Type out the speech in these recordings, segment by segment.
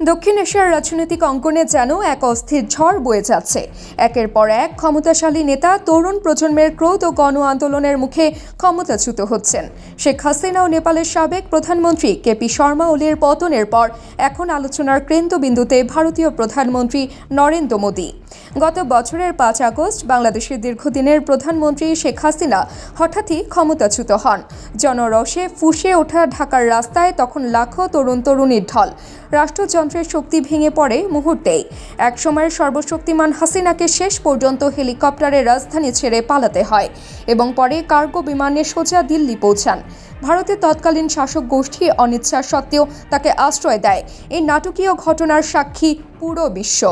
দক্ষিণ এশিয়ার রাজনৈতিক অঙ্গনে যেন এক অস্থির ঝড় বয়ে যাচ্ছে। একের পর এক ক্ষমতাশালী নেতা তরুণ প্রজন্মের ক্রোধ ও গণ আন্দোলনের মুখে ক্ষমতাচ্যুত হচ্ছেন। শেখ হাসিনা ও নেপালের সাবেক প্রধানমন্ত্রী কেপি শর্মা ওলির পতনের পর এখন আলোচনার কেন্দ্রবিন্দুতে ভারতীয় প্রধানমন্ত্রী নরেন্দ্র মোদী। গত বছরের 5 আগস্ট বাংলাদেশের দীর্ঘদিনের প্রধানমন্ত্রী শেখ হাসিনা হঠাৎই ক্ষমতাচ্যুত হন। জনরোষে ফুঁসে ওঠা ঢাকার রাস্তায় তখন লাখো তরুণ তরুণীর ঢল। রাষ্ট্রযন্ত্রের শক্তি ভেঙে পড়ে মুহূর্তেই। একসময়ের সর্বশক্তিমান হাসিনাকে শেষ পর্যন্ত হেলিকপ্টারে রাজধানী ছেড়ে পালাতে হয় এবং পরে কার্গো বিমানে সোজা দিল্লি পৌঁছান। ভারতের তৎকালীন শাসক গোষ্ঠী অনিচ্ছা সত্ত্বেও তাকে আশ্রয় দেয়। এই নাটকীয় ঘটনার সাক্ষী পুরো বিশ্ব।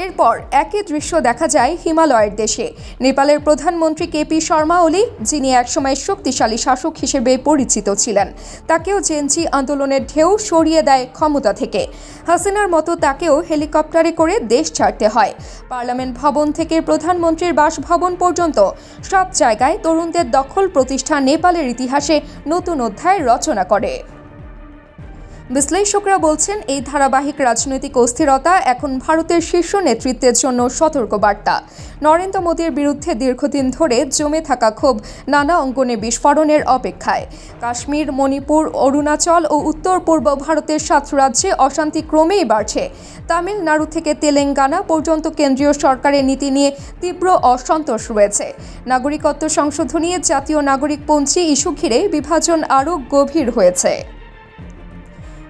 এরপর একই দৃশ্য দেখা যায় হিমালয়ের দেশে। নেপালের প্রধানমন্ত্রী কেপি শর্মা ওলি, যিনি একসময় শক্তিশালী শাসক হিসেবে পরিচিত ছিলেন, তাকেও জেনজি আন্দোলনের ঢেউ সরিয়ে দেয় ক্ষমতা থেকে। হাসিনার মতো তাকেও হেলিকপ্টারে করে দেশ ছাড়তে হয়। পার্লামেন্ট ভবন থেকে প্রধানমন্ত্রীর বাসভবন পর্যন্ত সব জায়গায় তরুণদের দখল প্রতিষ্ঠা নেপালের ইতিহাসে নতুন অধ্যায় রচনা করে। বিশ্লেষকরা বলছেন, এই ধারাবাহিক রাজনৈতিক অস্থিরতা এখন ভারতের শীর্ষ নেতৃত্বের জন্য সতর্কবার্তা। নরেন্দ্র মোদীর বিরুদ্ধে দীর্ঘদিন ধরে জমে থাকা ক্ষোভ নানা অঙ্গনে বিস্ফোরণের অপেক্ষায়। কাশ্মীর, মণিপুর, অরুণাচল ও উত্তর পূর্ব ভারতের 7 রাজ্যে অশান্তি ক্রমেই বাড়ছে। তামিলনাড়ু থেকে তেলেঙ্গানা পর্যন্ত কেন্দ্রীয় সরকারের নীতি নিয়ে তীব্র অসন্তোষ রয়েছে। নাগরিকত্ব সংশোধনী, জাতীয় নাগরিকপঞ্জি ইস্যু ঘিরে বিভাজন আরও গভীর হয়েছে।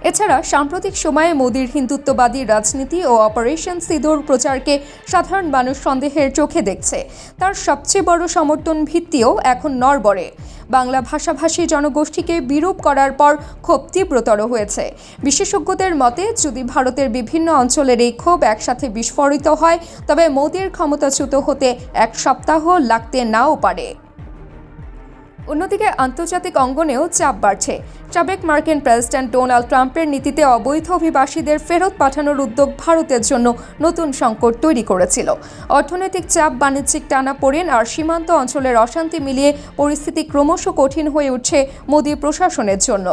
এছাড়া সাম্প্রতিক সময়ে মোদির হিন্দুত্ববাদী রাজনীতি ও অপারেশন সিঁদুর প্রচারকে সাধারণ মানুষ সন্দেহের চোখে দেখছে। তার সবচেয়ে বড় সমর্থন ভিত্তিও এখন নড়বড়ে। বাংলা ভাষাভাষী জনগোষ্ঠীকে বিরূপ করার পর ক্ষোভ তীব্রতর হয়েছে। বিশেষজ্ঞদের মতে, যদি ভারতের বিভিন্ন অঞ্চলের এই ক্ষোভ একসাথে বিস্ফোরিত হয়, তবে মোদির ক্ষমতাচ্যুত হতে 1 সপ্তাহ লাগতে নাও পারে। অন্যদিকে আন্তর্জাতিক অঙ্গনেও চাপ বাড়ছে। সাবেক মার্কিন প্রেসিডেন্ট ডোনাল্ড ট্রাম্পের নীতিতে অবৈধ অভিবাসীদের ফেরত পাঠানোর উদ্যোগ ভারতের জন্য নতুন সংকট তৈরি করেছিল। অর্থনৈতিক চাপ, বাণিজ্যিক টানাপোড়েন আর সীমান্ত অঞ্চলের অশান্তি মিলিয়ে পরিস্থিতি ক্রমশ কঠিন হয়ে উঠছে মোদী প্রশাসনের জন্য।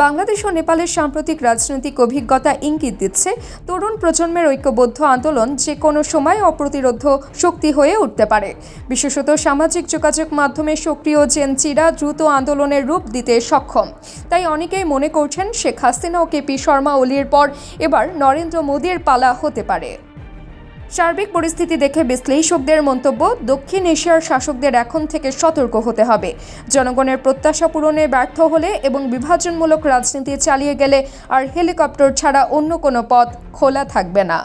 বাংলাদেশ ও নেপালের সাম্প্রতিক রাজনৈতিক অভিজ্ঞতা ইঙ্গিত দিচ্ছে, তরুণ প্রজন্মের ঐক্যবদ্ধ আন্দোলন যে কোনো সময় অপ্রতিরোধ্য শক্তি হয়ে উঠতে পারে। বিশেষত সামাজিক যোগাযোগ মাধ্যমে সক্রিয় জেনজিরা দ্রুত আন্দোলনের রূপ দিতে সক্ষম। তাই অনেকেই মনে করছেন, শেখ হাসিনা ও কেপি শর্মা ওলির পর এবার নরেন্দ্র মোদীর পালা হতে পারে। সার্বিক পরিস্থিতি দেখে বিশ্লেষকদের মন্তব্য, দক্ষিণ এশিয়ার শাসকদের এখন থেকে সতর্ক হতে হবে। জনগণের প্রত্যাশা পূরণে ব্যর্থ হলে এবং বিভাজনমূলক রাজনীতি চালিয়ে গেলে আর হেলিকপ্টার ছাড়া অন্য কোনো পথ খোলা থাকবে না।